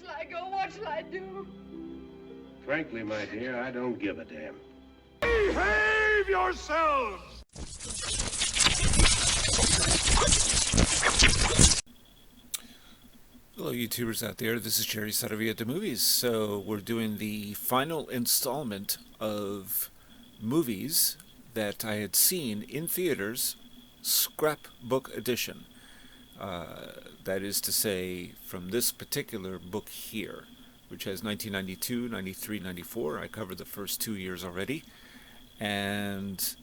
shall I go? What shall I do? Frankly, my dear, I don't give a damn. Behave yourselves! Hello YouTubers out there, this is Jerry Saravia at the Movies. So we're doing the final installment of movies that I had seen in theaters, Scrapbook edition. That is to say, from this particular book here, which has 1992, 93, 94. I covered the first 2 years already. And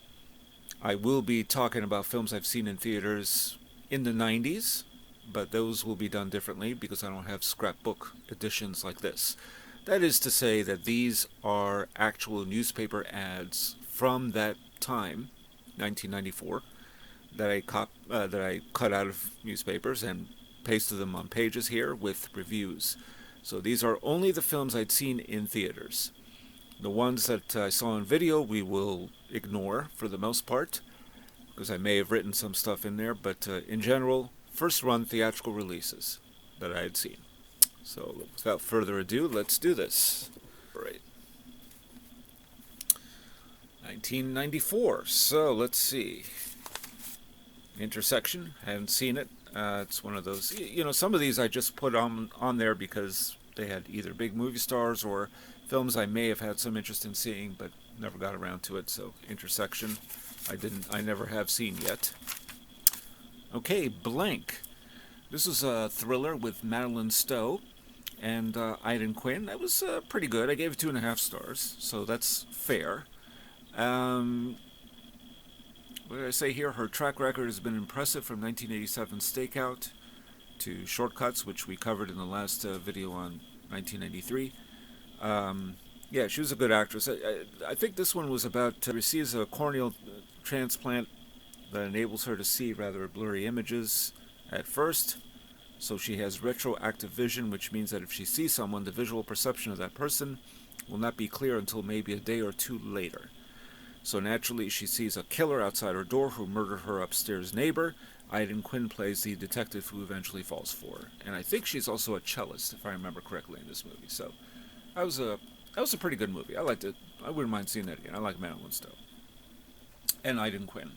I will be talking about films I've seen in theaters in the 90s, but those will be done differently because I don't have scrapbook editions like this. That is to say that these are actual newspaper ads from that time, 1994, that I cut out of newspapers and pasted them on pages here with reviews. So these are only the films I'd seen in theaters. The ones that I saw on video we will ignore for the most part, because I may have written some stuff in there, but in general, first run theatrical releases that I had seen. So without further ado, let's do this. All right. 1994. So let's see. Intersection. I haven't seen it. It's one of those, you know, some of these I just put on there because they had either big movie stars or films I may have had some interest in seeing, but never got around to it. So Intersection, I never have seen yet. Okay, Blank. This is a thriller with Madeline Stowe and Aidan Quinn. That was pretty good. I gave it 2.5 stars, so that's fair. What did I say here? Her track record has been impressive, from 1987 Stakeout to Shortcuts, which we covered in the last video on 1993. Yeah, she was a good actress. I think this one was about receives a corneal transplant that enables her to see rather blurry images at first. So she has retroactive vision, which means that if she sees someone, the visual perception of that person will not be clear until maybe a day or two later. So naturally, she sees a killer outside her door who murdered her upstairs neighbor. Aidan Quinn plays the detective who eventually falls for her. And I think she's also a cellist, if I remember correctly, in this movie. So that was a pretty good movie. I liked it. I wouldn't mind seeing that again. I like Madeline Stowe. And Aidan Quinn.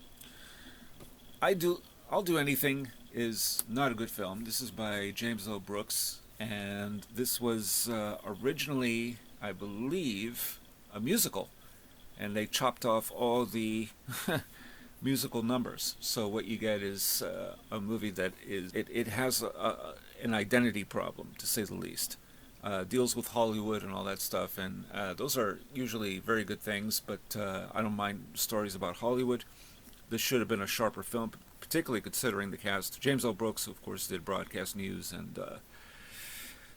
I'll Do Anything is not a good film. This is by James L. Brooks, and this was originally, I believe, a musical, and they chopped off all the musical numbers. So what you get is a movie that is it has an identity problem, to say the least. Deals with Hollywood and all that stuff, and those are usually very good things, but I don't mind stories about Hollywood. This should have been a sharper film, particularly considering the cast. James L. Brooks, of course, did Broadcast News and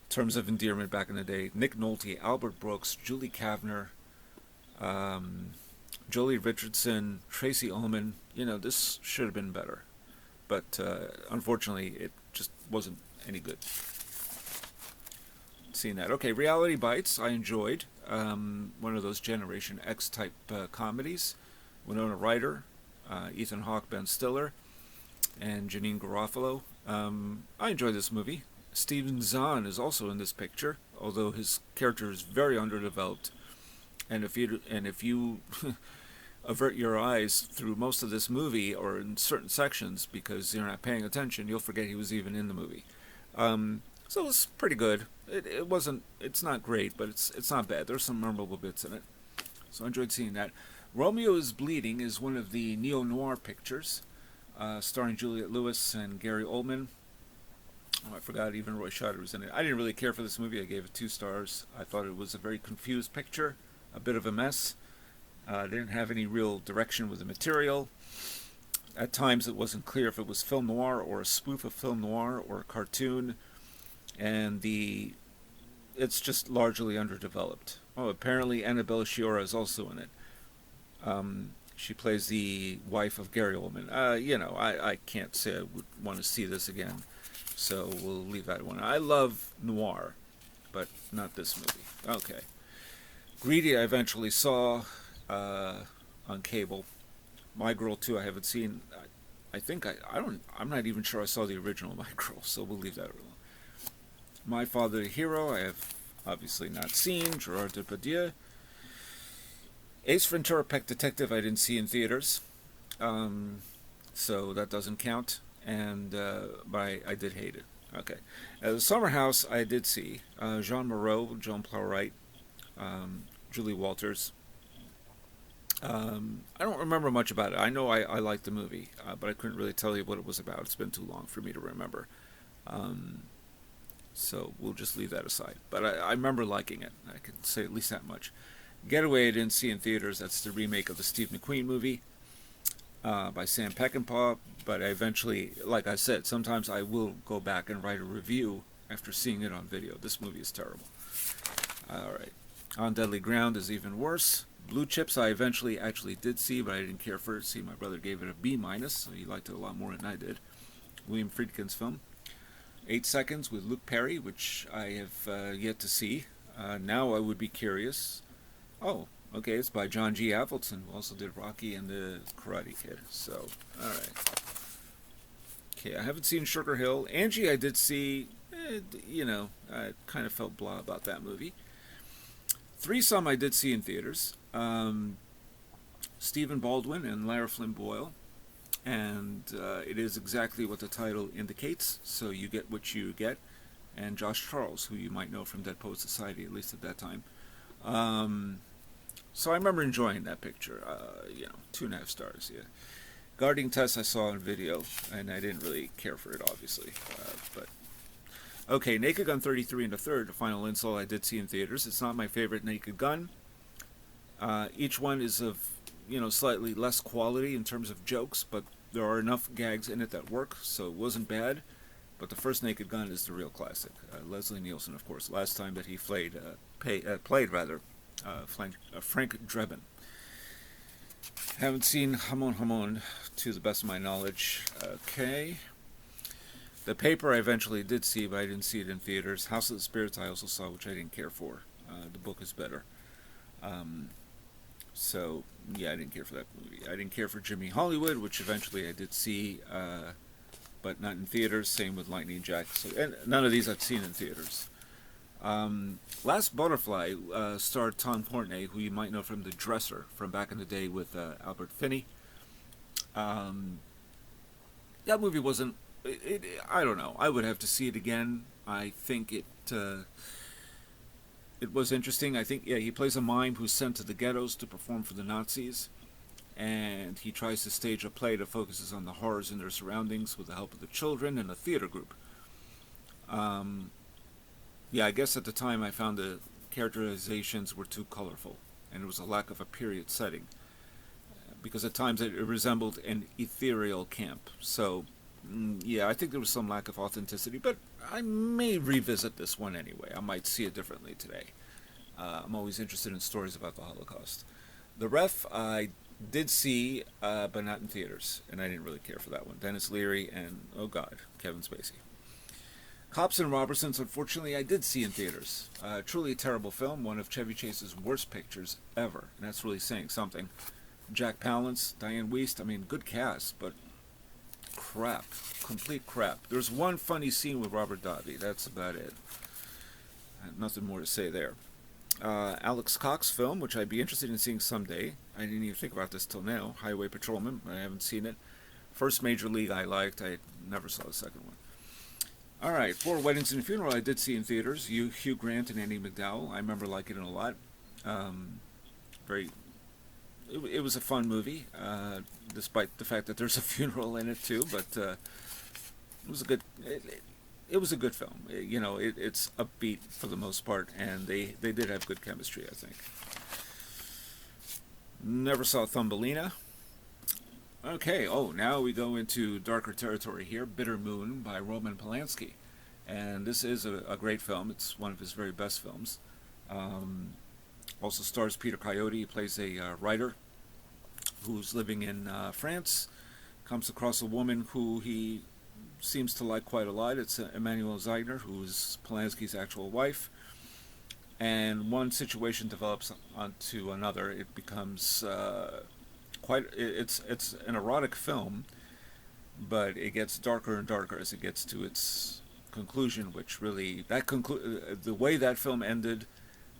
Terms of Endearment back in the day. Nick Nolte, Albert Brooks, Julie Kavner, Jolie Richardson, Tracy Ullman. You know, this should have been better. But unfortunately, it just wasn't any good. Seeing that. Okay, Reality Bites, I enjoyed. One of those Generation X type comedies. Winona Ryder, Ethan Hawke, Ben Stiller, and Janine Garofalo. I enjoyed this movie. Steven Zahn is also in this picture, although his character is very underdeveloped. And if you avert your eyes through most of this movie, or in certain sections, because you're not paying attention, you'll forget he was even in the movie. So it's pretty good. It's not great, but it's not bad. There's some memorable bits in it. So I enjoyed seeing that. Romeo is Bleeding is one of the neo-noir pictures, starring Juliette Lewis and Gary Oldman. Oh, I forgot even Roy Scheider was in it. I didn't really care for this movie. I gave it 2 stars. I thought it was a very confused picture, a bit of a mess. Didn't have any real direction with the material. At times it wasn't clear if it was film noir or a spoof of film noir or a cartoon. And it's just largely underdeveloped. Oh, apparently Annabelle Sciorra is also in it. She plays the wife of Gary Oldman. I can't say I would want to see this again, so we'll leave that one. I love noir, but not this movie. Okay. Greedy I eventually saw on cable. My Girl 2 I haven't seen. I'm not even sure I saw the original My Girl, so we'll leave that alone. My Father the Hero, I have obviously not seen. Gerard Depardieu. Ace Ventura Pet Detective, I didn't see in theaters, so that doesn't count. And but I did hate it. Okay, the Summer House I did see. Jean Moreau, Joan Plowright, Julie Walters. I don't remember much about it. I know I liked the movie, but I couldn't really tell you what it was about. It's been too long for me to remember. So we'll just leave that aside. But I remember liking it. I can say at least that much. Getaway I didn't see in theaters. That's the remake of the Steve McQueen movie by Sam Peckinpah. But I eventually, like I said, sometimes I will go back and write a review after seeing it on video. This movie is terrible. All right. On Deadly Ground is even worse. Blue Chips I eventually actually did see, but I didn't care for it. See, my brother gave it a B minus, so he liked it a lot more than I did. William Friedkin's film. 8 Seconds with Luke Perry, which I have yet to see. Now I would be curious. Oh, okay, it's by John G. Avildsen, who also did Rocky and the Karate Kid. So, alright. Okay, I haven't seen Sugar Hill. Angie I did see. I kind of felt blah about that movie. Threesome I did see in theaters. Stephen Baldwin and Lara Flynn Boyle. And it is exactly what the title indicates, so you get what you get. And Josh Charles, who you might know from Dead Poets Society, at least at that time. So I remember enjoying that picture. 2.5 stars, yeah. Guarding Tess I saw on video, and I didn't really care for it, obviously. But okay, Naked Gun 33 and a third, the final insult I did see in theaters. It's not my favorite Naked Gun. Each one is of, slightly less quality in terms of jokes, but there are enough gags in it that work, so it wasn't bad. But the first Naked Gun is the real classic. Leslie Nielsen, of course, last time that he played Frank Drebin. Haven't seen Hamon Hamon, to the best of my knowledge. Okay. The Paper I eventually did see, but I didn't see it in theaters. House of the Spirits I also saw, which I didn't care for. The book is better. So, yeah, I didn't care for that movie. I didn't care for Jimmy Hollywood, which eventually I did see, but not in theaters. Same with Lightning Jack. So, and none of these I've seen in theaters. Last Butterfly starred Tom Courtenay, who you might know from The Dresser, from back in the day with Albert Finney. That movie wasn't... I don't know. I would have to see it again. I think it was interesting. I think, he plays a mime who's sent to the ghettos to perform for the Nazis. And he tries to stage a play that focuses on the horrors in their surroundings with the help of the children and a theater group. I guess at the time I found the characterizations were too colorful, and there was a lack of a period setting, because at times it resembled an ethereal camp. So, I think there was some lack of authenticity, but I may revisit this one anyway. I might see it differently today. I'm always interested in stories about the Holocaust. The Ref I did see, but not in theaters, and I didn't really care for that one. Dennis Leary and, oh God, Kevin Spacey. Cops and Robertsons, unfortunately, I did see in theaters. Truly a terrible film, one of Chevy Chase's worst pictures ever, and that's really saying something. Jack Palance, Diane Wiest, good cast, but crap, complete crap. There's one funny scene with Robert Davi, that's about it. Nothing more to say there. Alex Cox film, which I'd be interested in seeing someday. I didn't even think about this till now. Highway Patrolman, I haven't seen it. First Major League I liked, I never saw the second one. Alright, Four Weddings and a Funeral I did see in theaters. Hugh Grant and Andie MacDowell. I remember liking it a lot. It was a fun movie, despite the fact that there's a funeral in it too. But it was a good. It was a good film. It's upbeat for the most part, and they did have good chemistry, I think. Never saw Thumbelina. Okay, now we go into darker territory here. Bitter Moon by Roman Polanski. And this is a great film. It's one of his very best films. Also stars Peter Coyote. He plays a writer who's living in France. Comes across a woman who he seems to like quite a lot. It's Emmanuelle Zeigner, who's Polanski's actual wife. And one situation develops onto another. It becomes... It's an erotic film, but it gets darker and darker as it gets to its conclusion, which really the way that film ended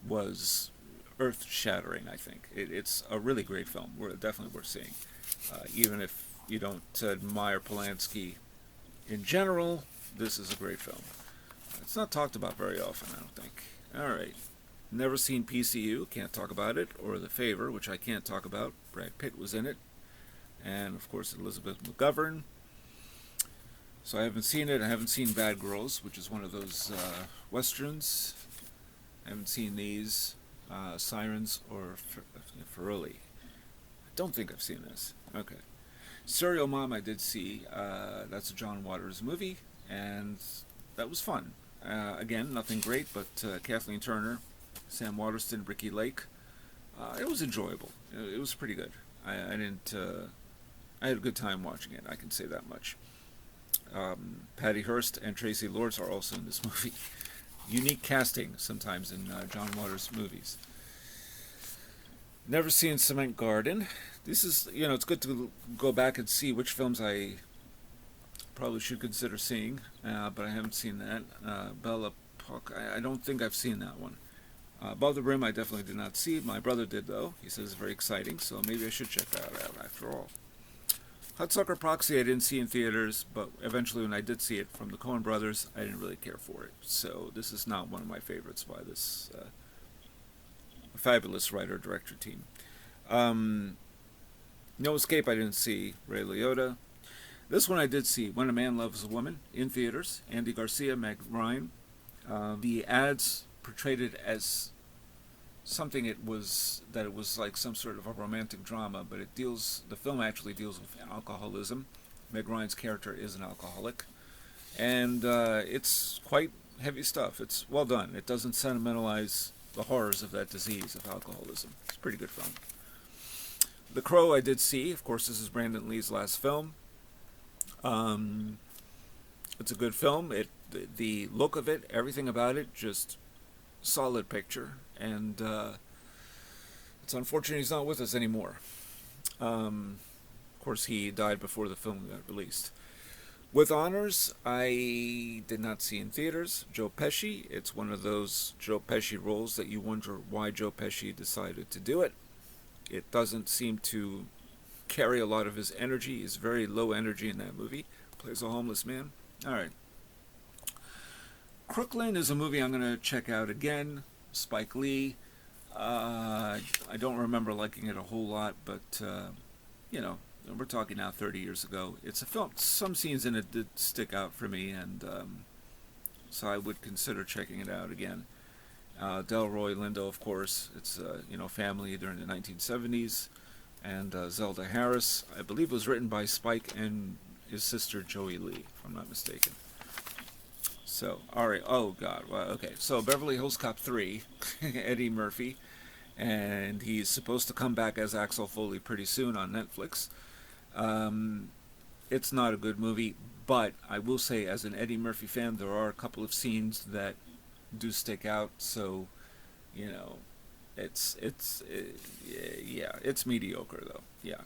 was earth-shattering. I think it's a really great film. Definitely worth seeing, even if you don't admire Polanski in general. This is a great film. It's not talked about very often, I don't think. All right. Never seen PCU, can't talk about it, or The Favor, which I can't talk about. Brad Pitt was in it, and of course Elizabeth McGovern. So I haven't seen it. I haven't seen Bad Girls, which is one of those westerns. I haven't seen these, Sirens or Ferroli. I don't think I've seen this. Okay. Serial Mom I did see. That's a John Waters movie, and that was fun. Again, nothing great, but Kathleen Turner, Sam Waterston, Ricky Lake. It was enjoyable. It was pretty good. I had a good time watching it. I can say that much. Patty Hearst and Tracy Lords are also in this movie. Unique casting sometimes in John Waters movies. Never seen Cement Garden. This is, it's good to go back and see which films I probably should consider seeing, but I haven't seen that. Bella Puck, I don't think I've seen that one. Above the Rim I definitely did not see. My brother did, though. He says it's very exciting, so maybe I should check that out after all. Hudsucker Proxy I didn't see in theaters, but eventually when I did see it from the Coen brothers, I didn't really care for it. So this is not one of my favorites by this fabulous writer-director team. No Escape I didn't see. Ray Liotta. This one I did see. When a Man Loves a Woman in theaters. Andy Garcia, Meg Ryan. The ads portrayed it as something it was like some sort of a romantic drama, but the film actually deals with alcoholism. Meg Ryan's character is an alcoholic, and it's quite heavy stuff. It's well done. It doesn't sentimentalize the horrors of that disease of alcoholism. It's a pretty good film. The Crow I did see. Of course, this is Brandon Lee's last film. It's a good film. The look of it, everything about it, just solid picture, and it's unfortunate he's not with us anymore. Of course, he died before the film got released. With Honors, I did not see in theaters. Joe Pesci, it's one of those Joe Pesci roles that you wonder why Joe Pesci decided to do it. It doesn't seem to carry a lot of his energy. He's very low energy in that movie. Plays a homeless man. All right. Crooklyn is a movie I'm going to check out again. Spike Lee. I don't remember liking it a whole lot, but, we're talking now 30 years ago. It's a film. Some scenes in it did stick out for me, and so I would consider checking it out again. Delroy Lindo, of course. It's, family during the 1970s. And Zelda Harris. I believe it was written by Spike and his sister Joey Lee, if I'm not mistaken. So, alright, oh god, well, okay. So, Beverly Hills Cop 3, Eddie Murphy, and he's supposed to come back as Axel Foley pretty soon on Netflix. It's not a good movie, but I will say, as an Eddie Murphy fan, there are a couple of scenes that do stick out, so, it's mediocre, though, yeah.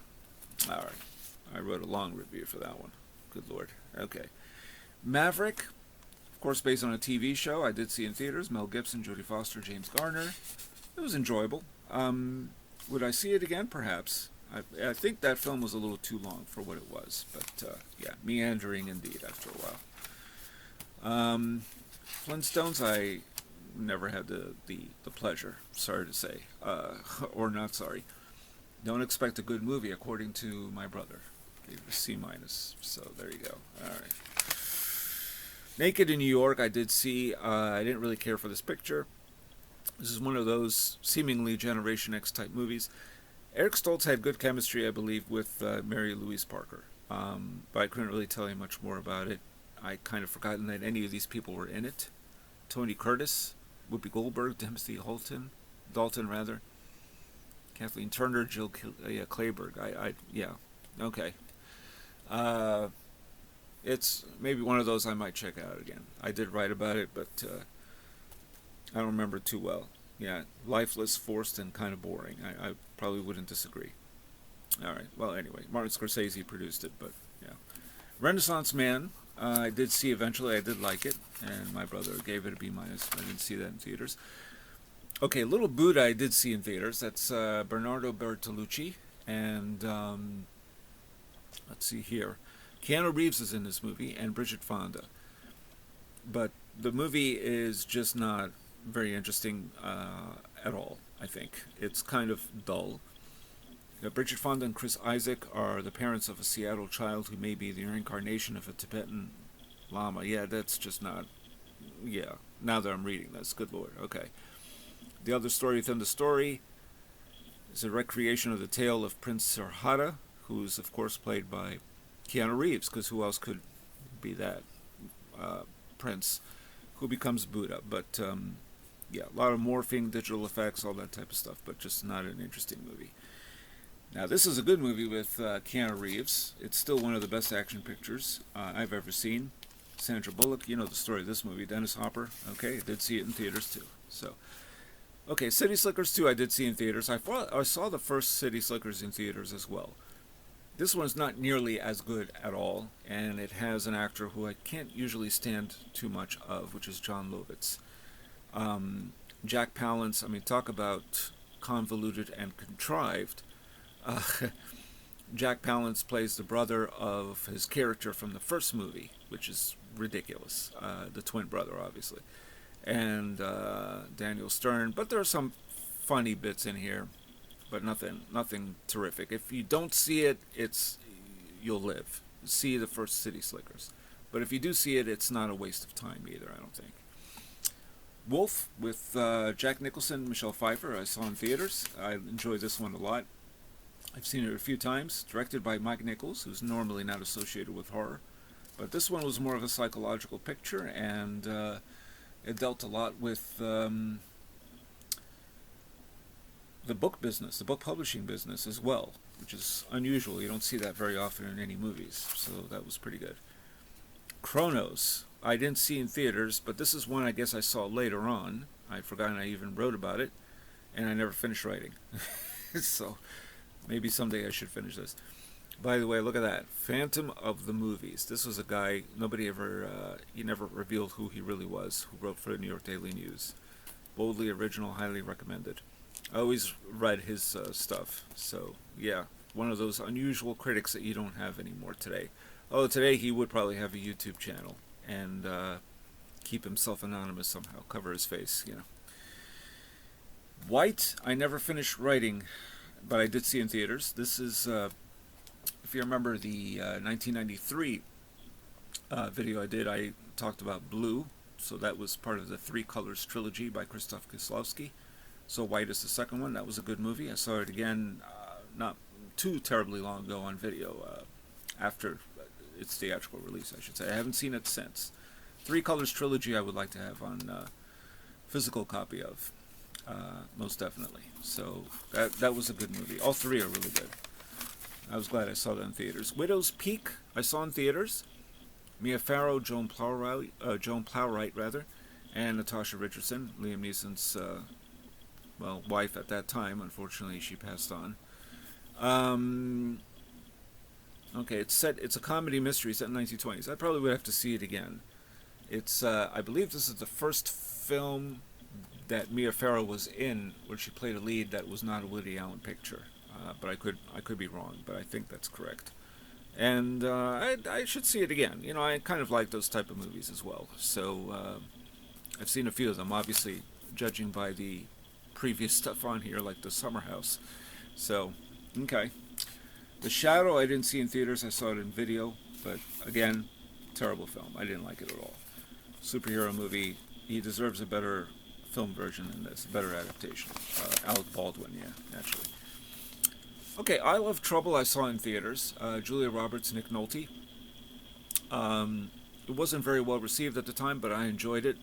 Alright, I wrote a long review for that one. Good lord. Okay. Maverick, of course, based on a TV show I did see in theaters. Mel Gibson, Jodie Foster, James Garner. It was enjoyable. Would I see it again? Perhaps. I think that film was a little too long for what it was. But, meandering indeed after a while. Flintstones, I never had the pleasure, sorry to say. Or not sorry. Don't expect a good movie, according to my brother. Gave it a C-, so there you go. Alright. Naked in New York, I did see. I didn't really care for this picture. This is one of those seemingly Generation X type movies. Eric Stoltz had good chemistry, I believe, with Mary Louise Parker. But I couldn't really tell you much more about it. I kind of forgotten that any of these people were in it. Tony Curtis, Whoopi Goldberg, Timothy Dalton, Kathleen Turner, Jill Clayburgh. Okay. It's maybe one of those I might check out again. I did write about it, but I don't remember too well. Yeah, lifeless, forced, and kind of boring. I probably wouldn't disagree. Alright, well anyway, Martin Scorsese produced it, but yeah. Renaissance Man, I did see eventually. I did like it. and my brother gave it a B-. I didn't see that in theaters. Okay, Little Buddha I did see in theaters. That's Bernardo Bertolucci, and let's see here. Keanu Reeves is in this movie, and Bridget Fonda. But the movie is just not very interesting at all, I think. It's kind of dull. Bridget Fonda and Chris Isaac are the parents of a Seattle child who may be the reincarnation of a Tibetan Lama. Yeah, that's just not... Yeah, now that I'm reading this, good lord, okay. The other story within the story is a recreation of the tale of Prince Sarhata, who's of course played by Keanu Reeves, because who else could be that prince who becomes Buddha? But yeah, a lot of morphing, digital effects, all that type of stuff, but just not an interesting movie. Now this is a good movie with Keanu Reeves. It's still one of the best action pictures I've ever seen. Sandra Bullock, you know the story of this movie. Dennis Hopper, okay, I did see it in theaters too. So, okay, City Slickers 2 I did see in theaters. I saw the first City Slickers in theaters as well. This one's not nearly as good at all, and it has an actor who I can't usually stand too much of, which is John Lovitz. Jack Palance, I mean, talk about convoluted and contrived. Jack Palance plays the brother of his character from the first movie, which is ridiculous. The twin brother, obviously. And Daniel Stern. But there are some funny bits in here, but nothing terrific. If you don't see it, you'll live. See the first City Slickers. But if you do see it, it's not a waste of time either, I don't think. Wolf with Jack Nicholson and Michelle Pfeiffer, I saw in theaters. I enjoyed this one a lot. I've seen it a few times. Directed by Mike Nichols, who's normally not associated with horror. But this one was more of a psychological picture, and it dealt a lot with the book business, the book publishing business as well, which is unusual. You don't see that very often in any movies, so that was pretty good. Chronos, I didn't see in theaters, but this is one I guess I saw later on. I'd forgotten I even wrote about it, and I never finished writing. So maybe someday I should finish this. By the way, look at that. Phantom of the Movies. This was a guy, he never revealed who he really was, who wrote for the New York Daily News. Boldly original, highly recommended. I always read his stuff, so yeah, one of those unusual critics that you don't have anymore today. Although today he would probably have a YouTube channel and keep himself anonymous somehow, cover his face, you know. White, I never finished writing, but I did see in theaters. This is, if you remember the 1993 video I did, I talked about Blue, so that was part of the Three Colors trilogy by Krzysztof Kieslowski. So White is the second one. That was a good movie. I saw it again not too terribly long ago on video, after its theatrical release, I should say. I haven't seen it since. Three Colors trilogy I would like to have on physical copy of, most definitely. So that was a good movie. All three are really good. I was glad I saw that in theaters. Widow's Peak I saw in theaters. Mia Farrow, Joan Plowright, and Natasha Richardson, Liam Neeson's wife at that time. Unfortunately, she passed on. Okay, it's a comedy mystery set in the 1920s. I probably would have to see it again. It's I believe this is the first film that Mia Farrow was in where she played a lead that was not a Woody Allen picture. But I could be wrong, but I think that's correct. And I should see it again. You know, I kind of like those type of movies as well. So I've seen a few of them, obviously, judging by the previous stuff on here, like The Summer House. So, okay. The Shadow I didn't see in theaters. I saw it in video. But, again, terrible film. I didn't like it at all. Superhero movie. He deserves a better film version than this. A better adaptation. Alec Baldwin, yeah, naturally. Okay, I Love Trouble I saw in theaters. Julia Roberts, Nick Nolte. It wasn't very well received at the time, but I enjoyed it.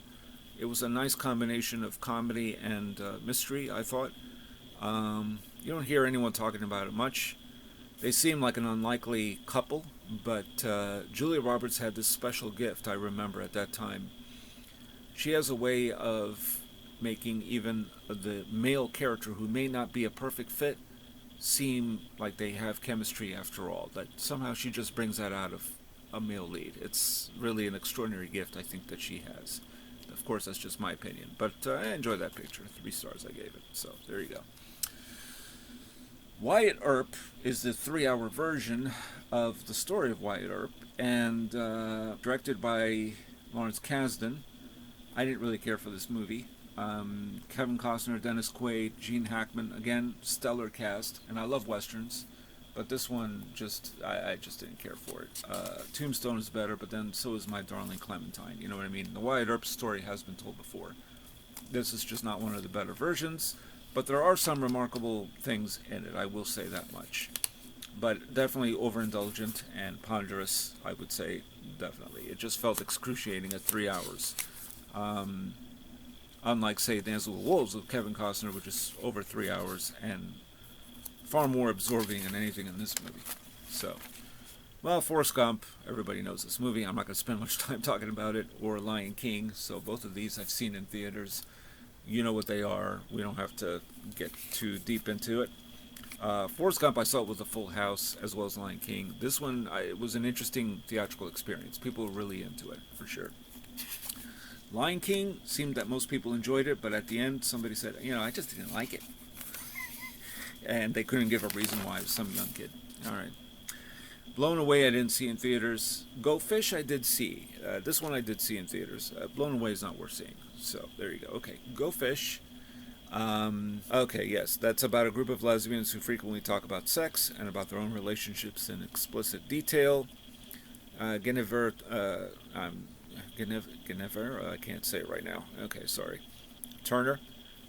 It was a nice combination of comedy and mystery, I thought. You don't hear anyone talking about it much. They seem like an unlikely couple, but Julia Roberts had this special gift, I remember, at that time. She has a way of making even the male character who may not be a perfect fit seem like they have chemistry after all. That somehow she just brings that out of a male lead. It's really an extraordinary gift, I think, that she has. Of course, that's just my opinion, but I enjoyed that picture. 3 stars I gave it, so there you go. Wyatt Earp is the 3-hour version of the story of Wyatt Earp, and directed by Lawrence Kasdan. I didn't really care for this movie. Kevin Costner, Dennis Quaid, Gene Hackman, again, stellar cast, and I love westerns, but this one I just didn't care for it. Tombstone is better, but then so is My Darling Clementine. You know what I mean? The Wyatt Earp story has been told before. This is just not one of the better versions, but there are some remarkable things in it, I will say that much. But definitely overindulgent and ponderous, I would say, definitely. It just felt excruciating at 3 hours. Unlike, say, Dances with Wolves with Kevin Costner, which is over 3 hours and far more absorbing than anything in this movie. So, well, Forrest Gump, everybody knows this movie. I'm not going to spend much time talking about it. Or Lion King. So both of these I've seen in theaters. You know what they are. We don't have to get too deep into it. Forrest Gump, I saw it with a full house, as well as Lion King. This one, it was an interesting theatrical experience. People were really into it, for sure. Lion King seemed that most people enjoyed it, but at the end, somebody said, I just didn't like it. And they couldn't give a reason why. It was some young kid. All right. Blown Away, I didn't see in theaters. Go Fish, I did see. This one I did see in theaters. Blown Away is not worth seeing. So, there you go. Okay, Go Fish. Okay, yes, that's about a group of lesbians who frequently talk about sex and about their own relationships in explicit detail. Guinevere, I can't say it right now. Okay, sorry. Turner,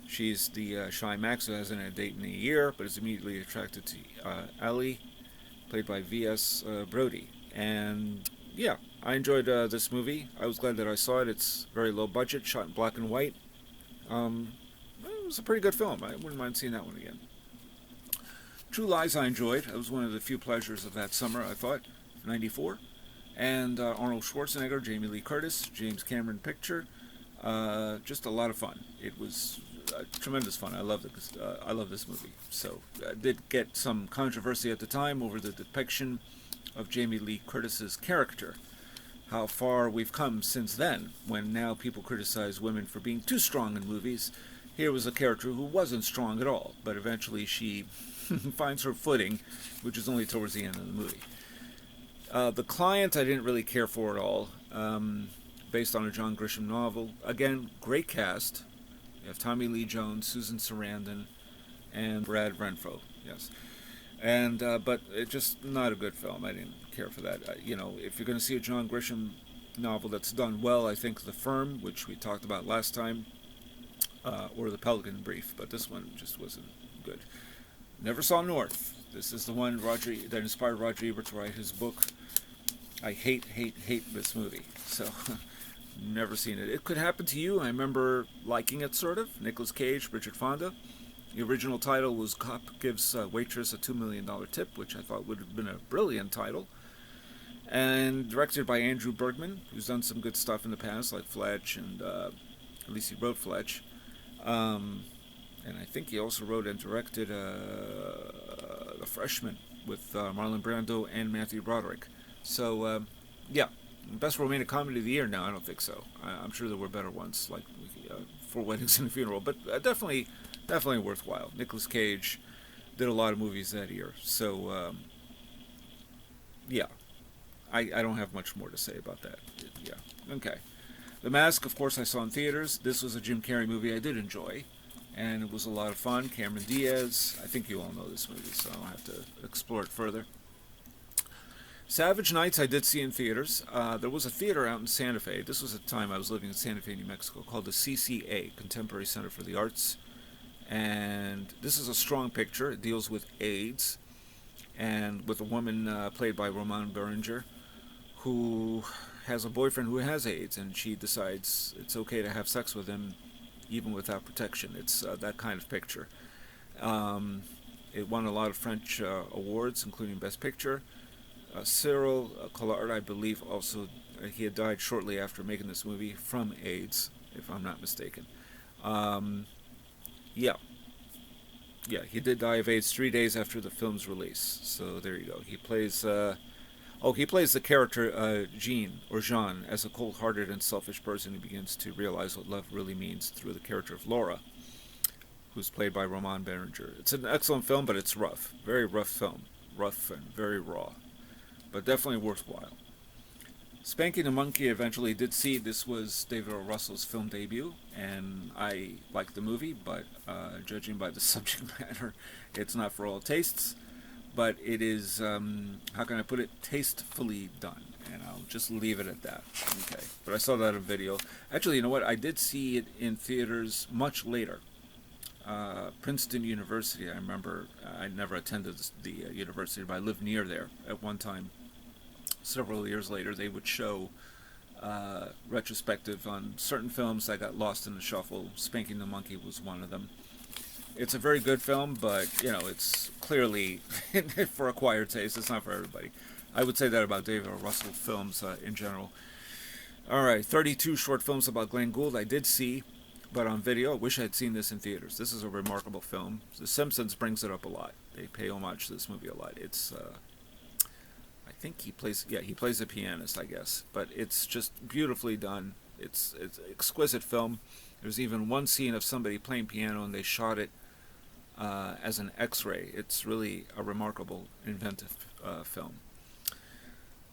she's the shy Max who hasn't had a date in a year, but is immediately attracted to Ellie, played by V.S. Brody. And yeah, I enjoyed this movie. I was glad that I saw it. It's very low budget, shot in black and white. It was a pretty good film. I wouldn't mind seeing that one again. True Lies I enjoyed. It was one of the few pleasures of that summer, I thought, 94. And Arnold Schwarzenegger, Jamie Lee Curtis, James Cameron picture. Just a lot of fun. It was tremendous fun. I love this movie. So I did get some controversy at the time over the depiction of Jamie Lee Curtis's character. How far we've come since then, when now people criticize women for being too strong in movies. Here was a character who wasn't strong at all, but eventually she finds her footing, which is only towards the end of the movie. The Client I didn't really care for at all, based on a John Grisham novel. Again, great cast. You have Tommy Lee Jones, Susan Sarandon, and Brad Renfro. Yes, and but it's just not a good film. I didn't care for that. If you're going to see a John Grisham novel that's done well, I think The Firm, which we talked about last time, or The Pelican Brief, but this one just wasn't good. Never Saw North. This is the one that inspired Roger Ebert to write his book. I hate this movie. So, never seen it. It Could Happen to You. I remember liking it, sort of. Nicolas Cage, Bridget Fonda. The original title was Cop Gives Waitress a $2 million Tip, which I thought would have been a brilliant title. And directed by Andrew Bergman, who's done some good stuff in the past, like Fletch, and at least he wrote Fletch. And I think he also wrote and directed The Freshman with Marlon Brando and Matthew Broderick. So, yeah, best romantic comedy of the year? No, I don't think so. I'm sure there were better ones, like Four Weddings and a Funeral, but definitely worthwhile. Nicolas Cage did a lot of movies that year, so yeah, I don't have much more to say about that. Yeah, okay. The Mask, of course, I saw in theaters. This was a Jim Carrey movie I did enjoy, and it was a lot of fun. Cameron Diaz, I think you all know this movie, so I don't have to explore it further. Savage Nights I did see in theaters. There was a theater out in Santa Fe. This was at the time I was living in Santa Fe, New Mexico, called the CCA, Contemporary Center for the Arts. And this is a strong picture. It deals with AIDS, and with a woman played by Roman Berenger, who has a boyfriend who has AIDS, and she decides it's okay to have sex with him even without protection. It's that kind of picture. It won a lot of French awards, including Best Picture. Cyril Collard, I believe, also, he had died shortly after making this movie from AIDS, if I'm not mistaken. Yeah, he did die of AIDS 3 days after the film's release. So there you go. He plays Oh, he plays the character Jean, as a cold-hearted and selfish person who begins to realize what love really means through the character of Laura, who's played by Roman Berenger. It's an excellent film, but it's rough. Very rough film. Rough and very raw. But definitely worthwhile. Spanking the Monkey eventually did see. This was David O. Russell's film debut, and I liked the movie, but judging by the subject matter, it's not for all tastes. But it is, how can I put it, tastefully done. And I'll just leave it at that. Okay. But I saw that on video. Actually, you know what? I did see it in theaters much later. Princeton University, I remember. I never attended the university, but I lived near there at one time. Several years later, they would show retrospective on certain films that got lost in the shuffle. Spanking the Monkey was one of them. It's a very good film, but, you know, it's clearly for acquired taste. It's not for everybody. I would say that about David O. Russell films in general. All right, 32 short films about Glenn Gould I did see, but on video. I wish I had seen this in theaters. This is a remarkable film. The Simpsons brings it up a lot. They pay homage to this movie a lot. It's, I think he plays a pianist, I guess. But it's just beautifully done. It's an exquisite film. There's even one scene of somebody playing piano, and they shot it as an X-ray. It's really a remarkable, inventive film.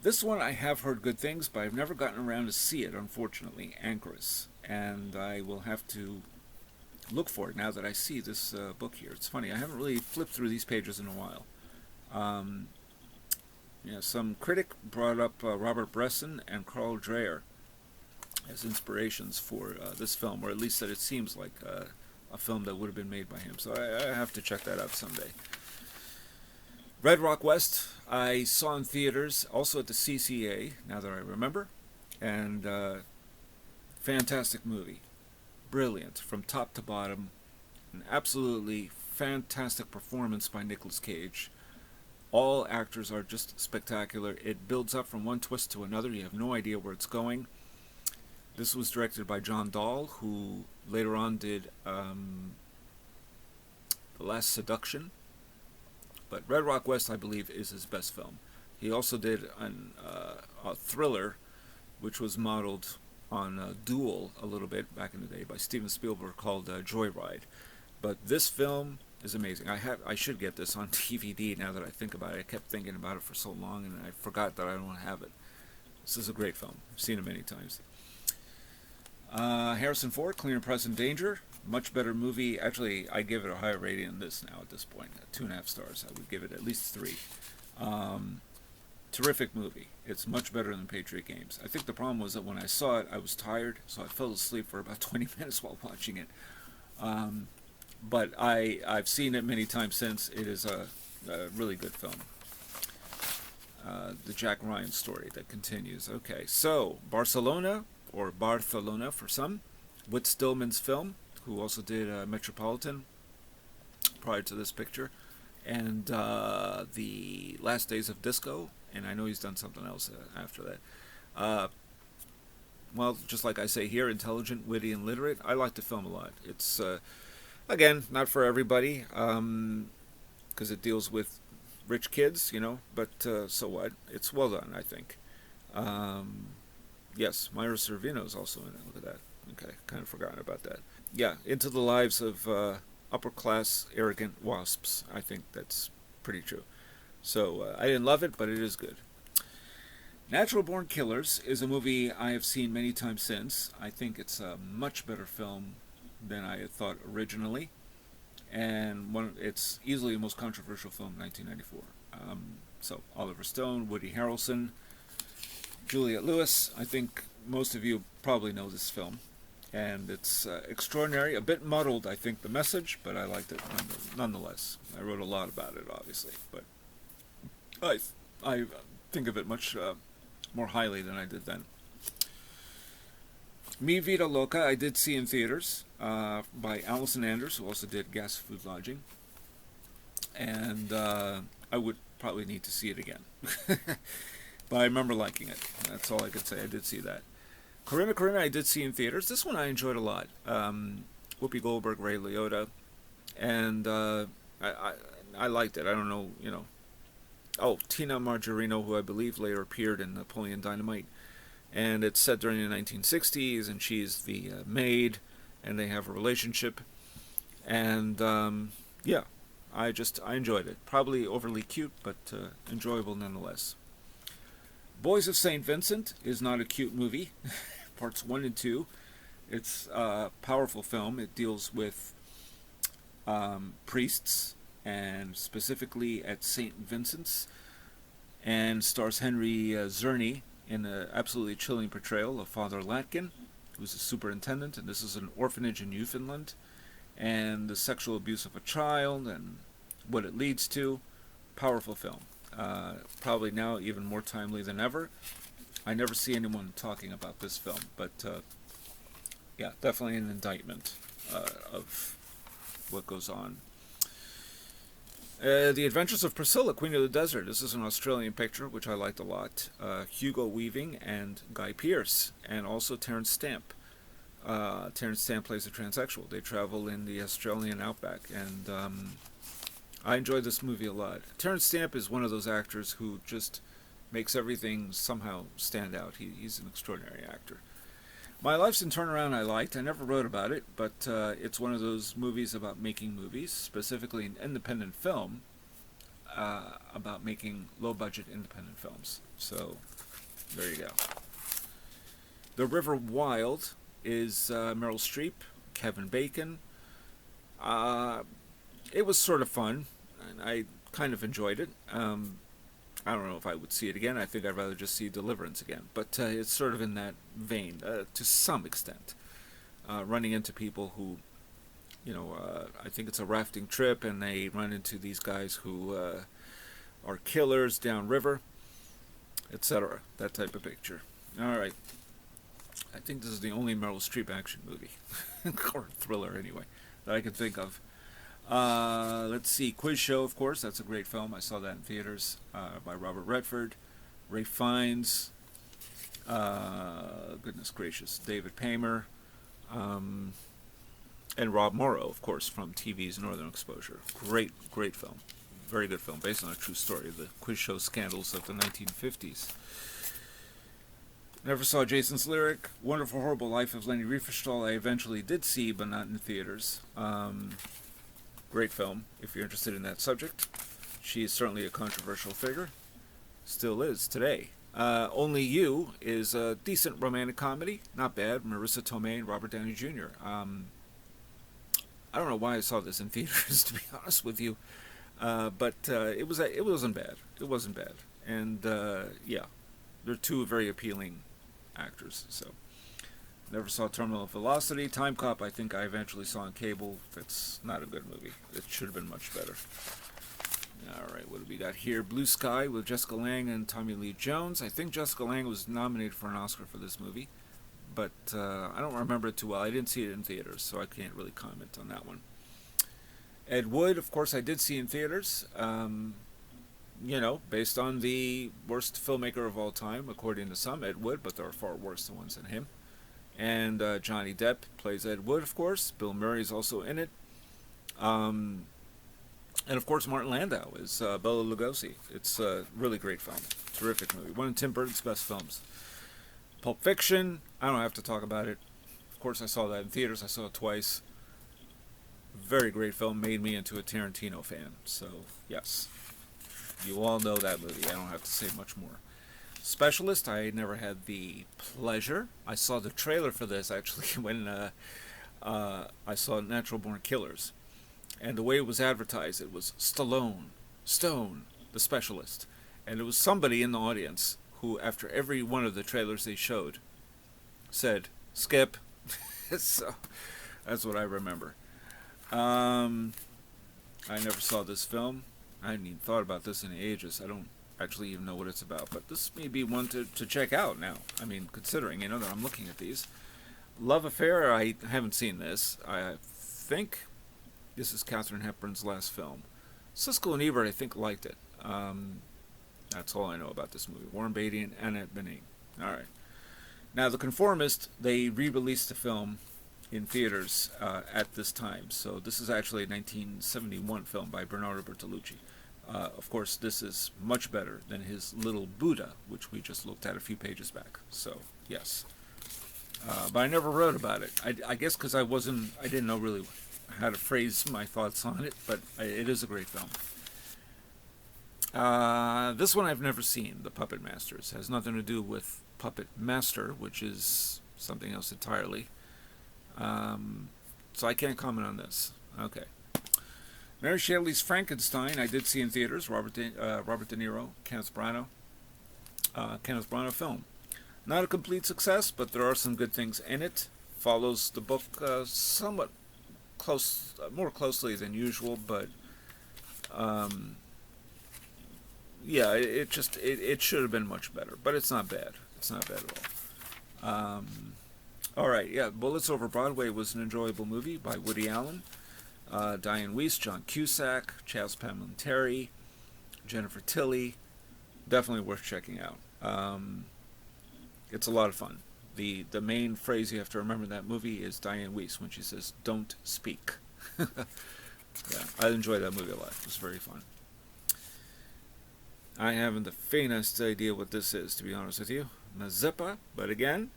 This one I have heard good things, but I've never gotten around to see it, unfortunately, Anchoress. And I will have to look for it now that I see this book here. It's funny, I haven't really flipped through these pages in a while. Some critic brought up Robert Bresson and Carl Dreyer as inspirations for this film, or at least that it seems like a film that would have been made by him. So I have to check that out someday. Red Rock West, I saw in theaters, also at the CCA, now that I remember, and fantastic movie. Brilliant, from top to bottom. An absolutely fantastic performance by Nicolas Cage. All actors are just spectacular. It builds up from one twist to another. You have no idea where it's going. This was directed by John Dahl, who later on did The Last Seduction. But Red Rock West, I believe, is his best film. He also did a thriller, which was modeled on Duel a little bit back in the day by Steven Spielberg, called Joyride. But this film is amazing. I should get this on DVD now that I think about it. I kept thinking about it for so long, and I forgot that I don't have it. This is a great film. I've seen it many times. Harrison Ford, Clear and Present Danger. Much better movie. Actually, I give it a higher rating than this now at this point. 2.5 stars. I would give it at least 3. Terrific movie. It's much better than Patriot Games. I think the problem was that when I saw it, I was tired, so I fell asleep for about 20 minutes while watching it. But I've seen it many times since. It is a really good film. The Jack Ryan story that continues. Okay, so Barcelona, or Barcelona for some, Whit Stillman's film, who also did Metropolitan prior to this picture, and The Last Days of Disco, and I know he's done something else after that. Well, just like I say here, intelligent, witty, and literate. I like the film a lot. It's, again, not for everybody, because it deals with rich kids, but so what? It's well done, I think. Yes, Myra Sorvino's also in it. Look at that. Okay, kind of forgotten about that. Yeah, into the lives of upper-class, arrogant wasps. I think that's pretty true. So, I didn't love it, but it is good. Natural Born Killers is a movie I have seen many times since. I think it's a much better film than I had thought originally. And it's easily the most controversial film in 1994. So, Oliver Stone, Woody Harrelson, Juliette Lewis. I think most of you probably know this film. And it's extraordinary, a bit muddled, I think, the message, but I liked it nonetheless. I wrote a lot about it, obviously, but I think of it much more highly than I did then. Mi Vida Loca, I did see in theaters by Allison Anders, who also did Gas Food Lodging, and I would probably need to see it again. But I remember liking it. That's all I could say. I did see that. Corinna, I did see in theaters. This one I enjoyed a lot. Whoopi Goldberg, Ray Liotta, and I liked it. I don't know, Tina Margarino, who I believe later appeared in Napoleon Dynamite. And it's set during the 1960s, and she's the maid, and they have a relationship. And yeah, I enjoyed it. Probably overly cute, but enjoyable nonetheless. Boys of St. Vincent is not a cute movie. Parts 1 and 2. It's a powerful film. It deals with priests, and specifically at St. Vincent's, and stars Henry Czerny in an absolutely chilling portrayal of Father Latkin, who's a superintendent, and this is an orphanage in Newfoundland, and the sexual abuse of a child and what it leads to. Powerful film. Probably now even more timely than ever. I never see anyone talking about this film, but yeah, definitely an indictment of what goes on. The Adventures of Priscilla, Queen of the Desert. This is an Australian picture, which I liked a lot. Hugo Weaving and Guy Pearce, and also Terence Stamp. Terence Stamp plays a transsexual. They travel in the Australian outback, and I enjoyed this movie a lot. Terence Stamp is one of those actors who just makes everything somehow stand out. He's an extraordinary actor. My Life's in Turnaround I liked. I never wrote about it, but it's one of those movies about making movies, specifically an independent film about making low-budget independent films. So, there you go. The River Wild is Meryl Streep, Kevin Bacon. It was sort of fun, and I kind of enjoyed it. I don't know if I would see it again. I think I'd rather just see Deliverance again. But it's sort of in that vein, to some extent. Running into people who, I think it's a rafting trip, and they run into these guys who are killers downriver, etc. That type of picture. All right. I think this is the only Meryl Streep action movie, or thriller anyway, that I can think of. Let's see, Quiz Show, of course, that's a great film. I saw that in theaters, by Robert Redford, Ray Fiennes, goodness gracious, David Paymer, and Rob Morrow, of course, from TV's Northern Exposure. Great film. Very good film, based on a true story, the quiz show scandals of the 1950s. Never saw Jason's Lyric. Wonderful Horrible Life of Leni Riefenstahl I eventually did see, but not in theaters. Great film, if you're interested in that subject. She is certainly a controversial figure. Still is today. Only You is a decent romantic comedy. Not bad. Marissa Tomei and Robert Downey Jr. I don't know why I saw this in theaters, to be honest with you. But it wasn't bad. It wasn't bad. And, yeah. They're two very appealing actors, so... Never saw Terminal Velocity. Time Cop, I think I eventually saw on cable. That's not a good movie. It should have been much better. Alright, what do we got here? Blue Sky with Jessica Lange and Tommy Lee Jones. I think Jessica Lange was nominated for an Oscar for this movie, but I don't remember it too well. I didn't see it in theaters, so I can't really comment on that one. Ed Wood, of course, I did see in theaters. Based on the worst filmmaker of all time, according to some, Ed Wood, but there are far worse ones than him. And Johnny Depp plays Ed Wood, of course. Bill Murray is also in it. And, of course, Martin Landau is Bela Lugosi. It's a really great film. Terrific movie. One of Tim Burton's best films. Pulp Fiction. I don't have to talk about it. Of course, I saw that in theaters. I saw it twice. Very great film. Made me into a Tarantino fan. So, yes. You all know that movie. I don't have to say much more. Specialist, I never had the pleasure. I saw the trailer for this, actually, when I saw Natural Born Killers. And the way it was advertised, it was Stone, the Specialist. And it was somebody in the audience who, after every one of the trailers they showed, said, skip. So, that's what I remember. I never saw this film. I hadn't even thought about this in ages. I don't actually even know what it's about, but this may be one to check out now. I mean, considering, that I'm looking at these. Love Affair, I haven't seen this. I think this is Katharine Hepburn's last film. Siskel and Ebert, I think, liked it. That's all I know about this movie. Warren Beatty and Annette Bening. All right. Now, The Conformist, they re-released the film in theaters at this time. So this is actually a 1971 film by Bernardo Bertolucci. Of course, this is much better than his Little Buddha, which we just looked at a few pages back. So, yes. But I never wrote about it. I guess because I didn't know really how to phrase my thoughts on it, but it is a great film. This one I've never seen, The Puppet Masters. It has nothing to do with Puppet Master, which is something else entirely. So I can't comment on this. Okay. Mary Shelley's Frankenstein, I did see in theaters. Robert De Niro, Kenneth Branagh. Kenneth Branagh film. Not a complete success, but there are some good things in it. Follows the book somewhat more closely than usual, but yeah, it should have been much better, but it's not bad. It's not bad at all. All right, yeah, Bullets Over Broadway was an enjoyable movie by Woody Allen. Diane Weiss, John Cusack, Chaz Palminteri, Jennifer Tilly. Definitely worth checking out. It's a lot of fun. The main phrase you have to remember in that movie is Diane Weiss when she says, "Don't speak." Yeah, I enjoyed that movie a lot. It was very fun. I haven't the faintest idea what this is, to be honest with you. Mazeppa, but again,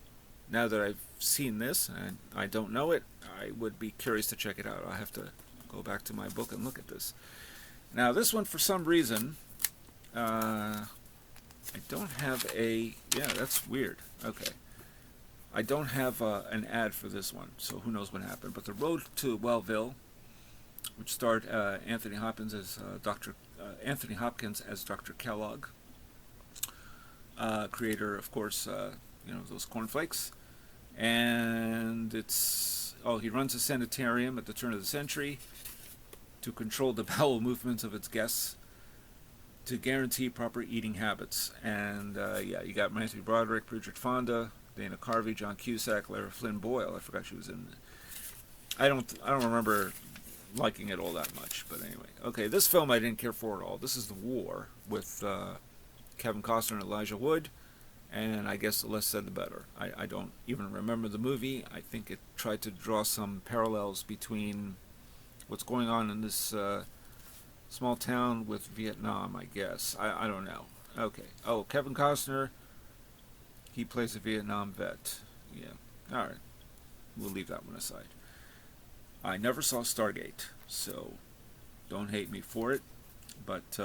now that I've seen this and I don't know it, I would be curious to check it out. I'll have to go back to my book and look at this. Now, this one, for some reason, I don't have a... Yeah, that's weird. Okay. I don't have an ad for this one, so who knows what happened. But The Road to Wellville, which starred Anthony Hopkins as Dr. Kellogg, creator, of course, those cornflakes, and he runs a sanitarium at the turn of the century to control the bowel movements of its guests to guarantee proper eating habits. And you got Matthew Broderick, Bridget Fonda, Dana Carvey, John Cusack, Lara Flynn Boyle. I forgot she was in it. I don't remember liking it all that much, but anyway. Okay, this film I didn't care for at all. This is The War with Kevin Costner and Elijah Wood, and I guess the less said the better. I don't even remember the movie. I think it tried to draw some parallels between what's going on in this small town with Vietnam, I guess. I don't know. Okay. Oh, Kevin Costner, he plays a Vietnam vet. Yeah. All right. We'll leave that one aside. I never saw Stargate, so don't hate me for it, but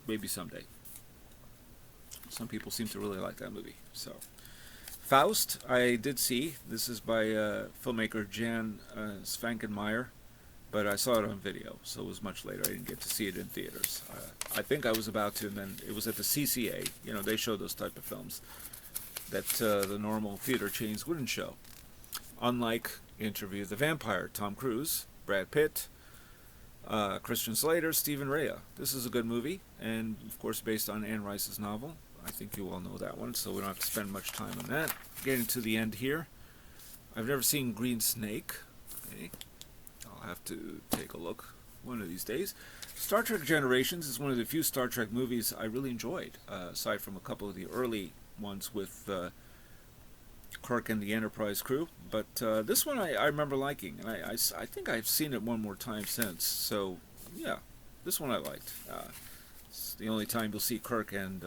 maybe someday. Some people seem to really like that movie. So, Faust, I did see. This is by filmmaker Jan Svankenmeyer, but I saw it on video, so it was much later. I didn't get to see it in theaters. I think I was about to, and then it was at the CCA. They show those type of films that the normal theater chains wouldn't show. Unlike Interview with the Vampire, Tom Cruise, Brad Pitt, Christian Slater, Stephen Rea. This is a good movie, and of course based on Anne Rice's novel. I think you all know that one, so we don't have to spend much time on that. Getting to the end here. I've never seen Green Snake. Okay. I'll have to take a look one of these days. Star Trek Generations is one of the few Star Trek movies I really enjoyed, aside from a couple of the early ones with Kirk and the Enterprise crew, but this one I remember liking, and I think I've seen it one more time since, so yeah, this one I liked. It's the only time you'll see Kirk and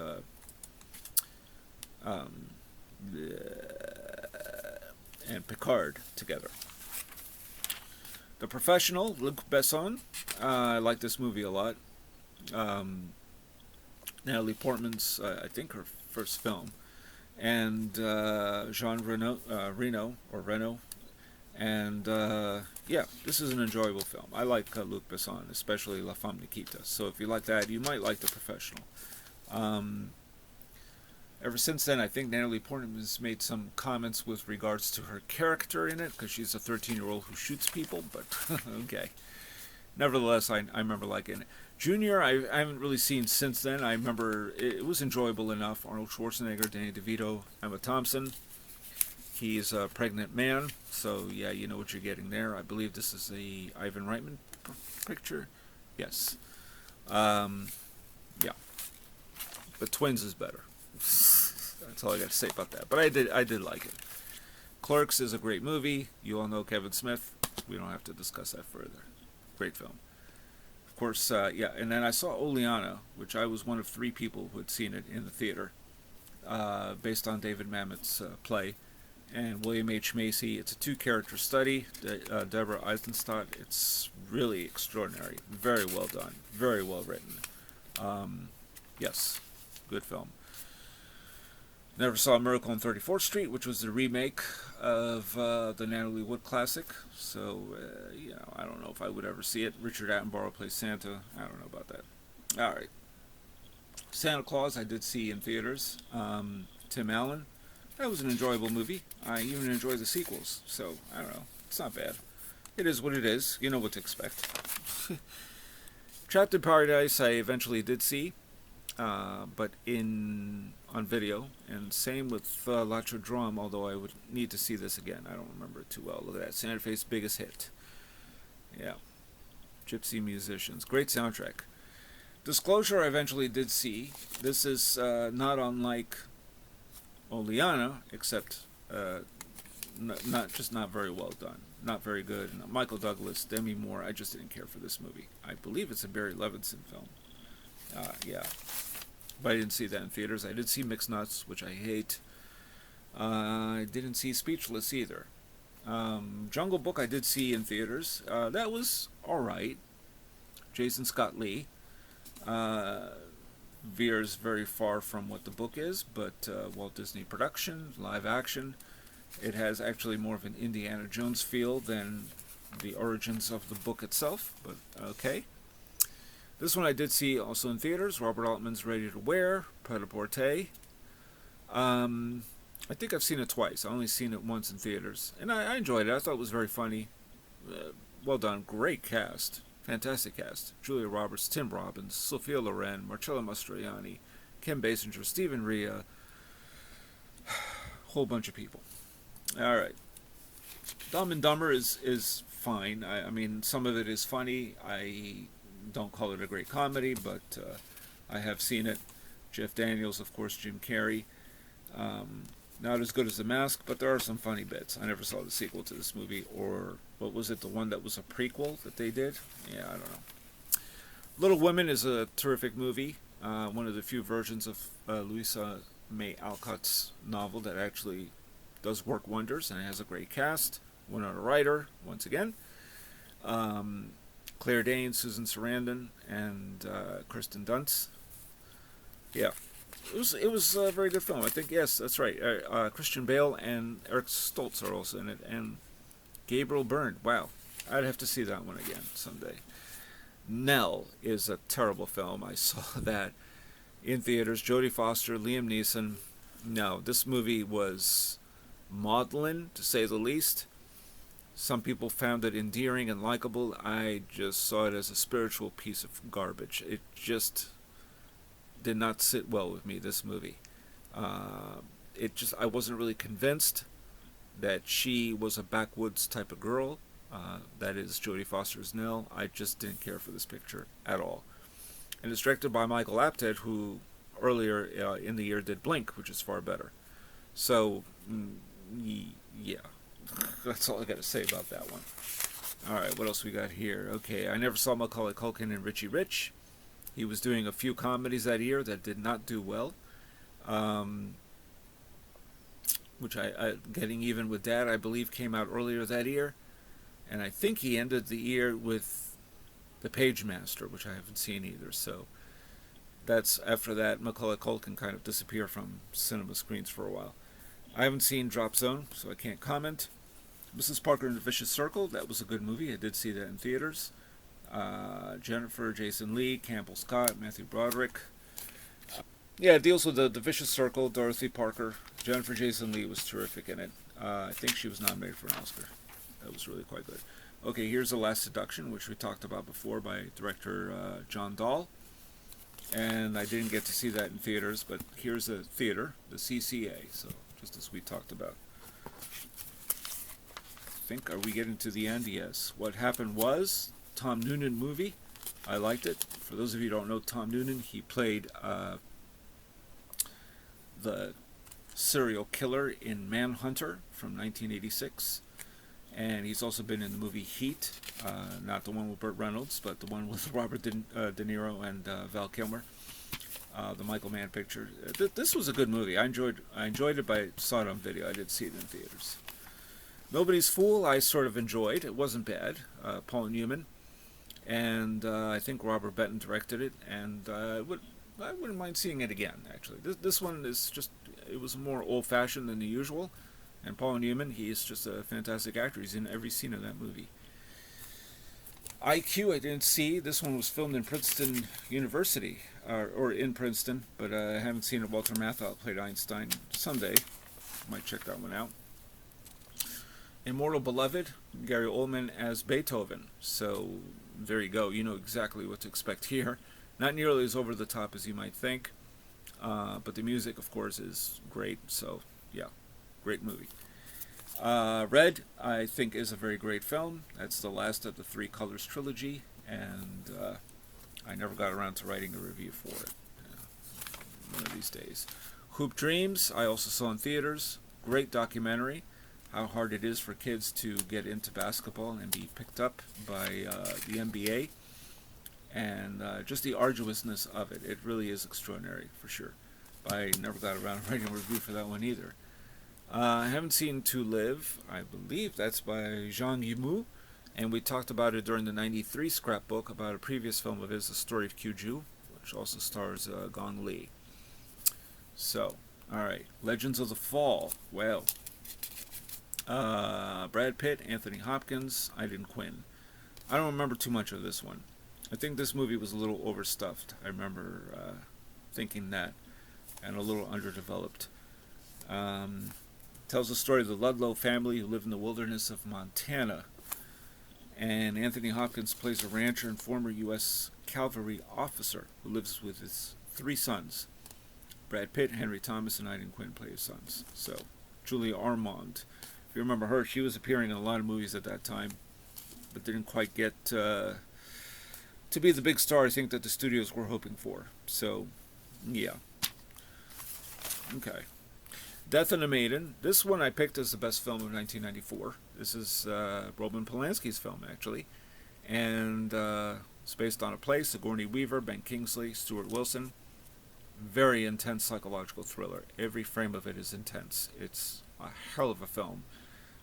Picard together. The Professional, Luc Besson, I like this movie a lot. Natalie Portman's, I think, her first film. And Jean Reno, and yeah, this is an enjoyable film. I like Luc Besson, especially La Femme Nikita. So if you like that, you might like The Professional. Ever since then, I think Natalie Portman has made some comments with regards to her character in it, because she's a 13-year-old who shoots people, but okay. Nevertheless, I remember liking it. Junior, I haven't really seen since then. I remember it was enjoyable enough. Arnold Schwarzenegger, Danny DeVito, Emma Thompson. He's a pregnant man, so yeah, you know what you're getting there. I believe this is a Ivan Reitman picture. Yes. Yeah. But Twins is better. That's all I got to say about that. But I did like it. Clerks is a great movie. You all know Kevin Smith. We don't have to discuss that further. Great film. Of course, yeah, and then I saw Oleana, which I was one of 3 people who had seen it in the theater, based on David Mamet's play, and William H. Macy. It's a 2-character study. Deborah Eisenstadt. It's really extraordinary. Very well done. Very well written. Yes, good film. Never saw Miracle on 34th Street, which was the remake of the Natalie Wood classic. So, I don't know if I would ever see it. Richard Attenborough plays Santa. I don't know about that. All right. Santa Claus I did see in theaters. Tim Allen. That was an enjoyable movie. I even enjoy the sequels. So, I don't know. It's not bad. It is what it is. You know what to expect. Trapped in Paradise I eventually did see. But on video, and same with L'Autre Drum, although I would need to see this again. I don't remember it too well. Look at that. Santa Fe's biggest hit. Yeah. Gypsy Musicians. Great soundtrack. Disclosure I eventually did see. This is not unlike Oleana, except not very well done. Not very good. And Michael Douglas, Demi Moore, I just didn't care for this movie. I believe it's a Barry Levinson film. Yeah. But I didn't see that in theaters. I did see Mixed Nuts, which I hate. I didn't see Speechless either. Jungle Book I did see in theaters. That was alright. Jason Scott Lee. Veers very far from what the book is, but Walt Disney production, live action. It has actually more of an Indiana Jones feel than the origins of the book itself, but okay. This one I did see also in theaters. Robert Altman's Ready to Wear, Pret-a-Porter. I think I've seen it twice. I only seen it once in theaters, and I enjoyed it. I thought it was very funny. Well done. Great cast. Fantastic cast. Julia Roberts, Tim Robbins, Sophia Loren, Marcello Mastroianni, Kim Basinger, Stephen Rea. Whole bunch of people. All right. Dumb and Dumber is fine. I mean, some of it is funny. I don't call it a great comedy, but I have seen it. Jeff Daniels, of course, Jim Carrey. Not as good as The Mask, but there are some funny bits. I never saw the sequel to this movie, or what was it, the one that was a prequel that they did? Yeah, I don't know. Little Women is a terrific movie. One of the few versions of Louisa May Alcott's novel that actually does work wonders, and it has a great cast. Winona Ryder, once again. Claire Danes, Susan Sarandon, and Kirsten Dunst. Yeah. It was a very good film. I think, yes, that's right. Christian Bale and Eric Stoltz are also in it, and Gabriel Byrne. Wow. I'd have to see that one again someday. Nell is a terrible film. I saw that in theaters. Jodie Foster, Liam Neeson. No, this movie was maudlin, to say the least. Some people found it endearing and likable. I just saw it as a spiritual piece of garbage. It just did not sit well with me, this movie. I wasn't really convinced that she was a backwoods type of girl. That is Jodie Foster's Nell. I just didn't care for this picture at all. And it's directed by Michael Apted, who earlier in the year did Blink, which is far better. So, yeah. That's all I got to say about that one. Alright, what else we got here? Okay, I never saw Macaulay Culkin in Richie Rich. He was doing a few comedies that year that did not do well. Which Getting Even with Dad, I believe, came out earlier that year. And I think he ended the year with The Page Master, which I haven't seen either. So that's after that, Macaulay Culkin kind of disappeared from cinema screens for a while. I haven't seen Drop Zone, so I can't comment. Mrs. Parker and the Vicious Circle, that was a good movie. I did see that in theaters. Jennifer Jason Leigh, Campbell Scott, Matthew Broderick. Yeah, it deals with the Vicious Circle, Dorothy Parker. Jennifer Jason Leigh was terrific in it. I think she was nominated for an Oscar. That was really quite good. Okay, here's The Last Seduction, which we talked about before by director John Dahl. And I didn't get to see that in theaters, but here's a theater, the CCA, so just as we talked about. Are we getting to the end? Yes. What Happened Was, Tom Noonan movie. I liked it. For those of you who don't know Tom Noonan, he played the serial killer in Manhunter from 1986. and he's also been in the movie Heat, not the one with Burt Reynolds, but the one with Robert De Niro and Val Kilmer, the Michael Mann picture. This was a good movie. I enjoyed it, but I saw it on video. I didn't see it in theaters. Nobody's Fool, I sort of enjoyed. It wasn't bad. Paul Newman, and I think Robert Benton directed it, and I wouldn't mind seeing it again. Actually, this one is just, it was more old-fashioned than the usual. And Paul Newman, he is just a fantastic actor. He's in every scene of that movie. IQ, I didn't see. This one was filmed in Princeton University, or in Princeton, but I haven't seen it. Walter Matthau played Einstein. Someday, might check that one out. Immortal Beloved, Gary Oldman as Beethoven. So there you go. You know exactly what to expect here. Not nearly as over the top as you might think, but the music, of course, is great. So yeah. Great movie. Red, I think, is a very great film. That's the last of the Three Colors trilogy, and I never got around to writing a review for it. One of these days. Hoop Dreams, I also saw in theaters. Great documentary. How hard it is for kids to get into basketball and be picked up by the NBA. And just the arduousness of it. It really is extraordinary, for sure. But I never got around to writing a review for that one either. I haven't seen To Live. I believe that's by Zhang Yimou, and we talked about it during the '93 Scrapbook about a previous film of his, The Story of Kyuju, which also stars Gong Li. So, alright, Legends of the Fall. Well, Brad Pitt, Anthony Hopkins, Aidan Quinn. I don't remember too much of this one. I think this movie was a little overstuffed. I remember thinking that, and a little underdeveloped. Tells the story of the Ludlow family who live in the wilderness of Montana. And Anthony Hopkins plays a rancher and former U.S. cavalry officer who lives with his 3 sons. Brad Pitt, Henry Thomas, and Aidan Quinn play his sons. So, Julia Ormond. If you remember her, she was appearing in a lot of movies at that time, but didn't quite get to be the big star I think that the studios were hoping for. So, yeah. Okay. Death and a Maiden. This one I picked as the best film of 1994. This is Roman Polanski's film, actually. And it's based on a play. Sigourney Weaver, Ben Kingsley, Stuart Wilson. Very intense psychological thriller. Every frame of it is intense. It's a hell of a film.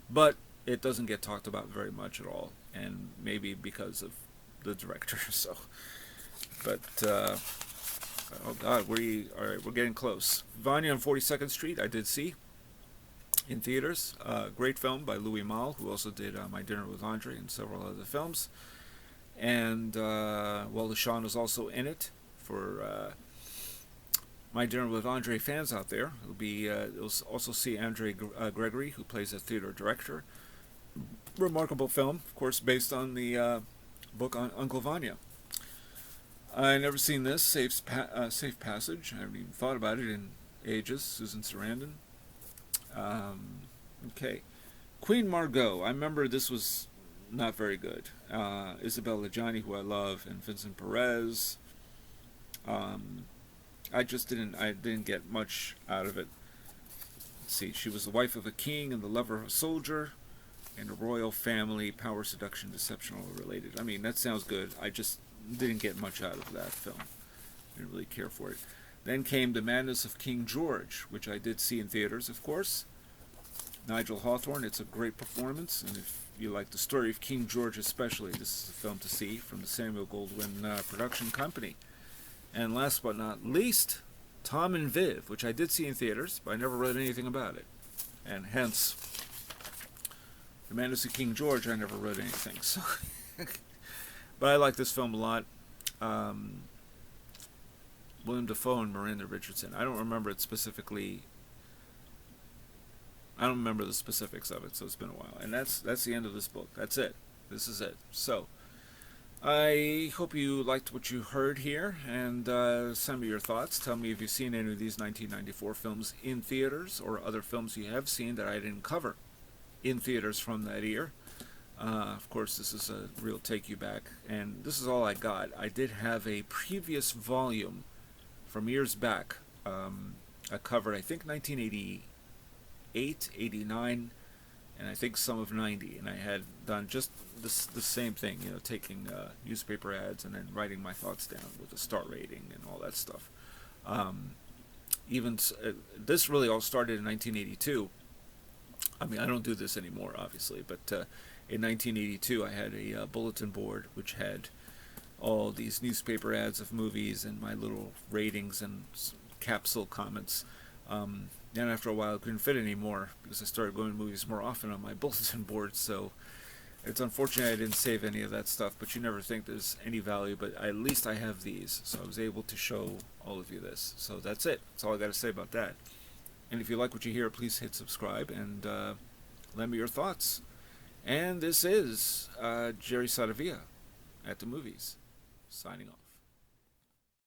But it doesn't get talked about very much at all. And maybe because of the director. So, but... oh God, alright, we're getting close. Vanya on 42nd Street, I did see in theaters. Great film by Louis Malle, who also did My Dinner with Andre and several other films. And Wally Shawn was also in it. For My Dinner with Andre fans out there, you'll also see Andre Gregory, who plays a theater director. Remarkable film, of course, based on the book on Uncle Vanya. I never seen this, Safe Passage. I haven't even thought about it in ages. Susan Sarandon. Okay. Queen Margot. I remember this was not very good. Isabelle Adjani, who I love, and Vincent Perez. I didn't get much out of it. Let's see. She was the wife of a king and the lover of a soldier, and a royal family, power, seduction, deception, all related. I mean, that sounds good. I just didn't get much out of that film. Didn't really care for it. Then came The Madness of King George, which I did see in theaters, of course. Nigel Hawthorne, it's a great performance, and if you like the story of King George especially, this is a film to see from the Samuel Goldwyn production company. And last but not least, Tom and Viv, which I did see in theaters, but I never read anything about it. And hence, The Madness of King George, I never read anything. So, but I like this film a lot. William Dafoe and Miranda Richardson. I don't remember it specifically. I don't remember the specifics of it, so it's been a while. And that's the end of this book. That's it. This is it. So, I hope you liked what you heard here, and send me your thoughts. Tell me if you've seen any of these 1994 films in theaters, or other films you have seen that I didn't cover in theaters from that year. Of course, this is a real take you back, and this is all I got. I did have a previous volume from years back. I covered, I think, 1988, 89, and I think some of 90, and I had done just the same thing, taking newspaper ads and then writing my thoughts down with a star rating and all that stuff. This really all started in 1982. I mean, I don't do this anymore, obviously, but in 1982 I had a bulletin board which had all these newspaper ads of movies and my little ratings and capsule comments. Then after a while, it couldn't fit anymore because I started going to movies more often on my bulletin board. So it's unfortunate I didn't save any of that stuff, but you never think there's any value. But at least I have these, so I was able to show all of you this. So that's it. That's all I got to say about that. And if you like what you hear, please hit subscribe and lend me your thoughts. And this is Jerry Saravia at the movies, signing off.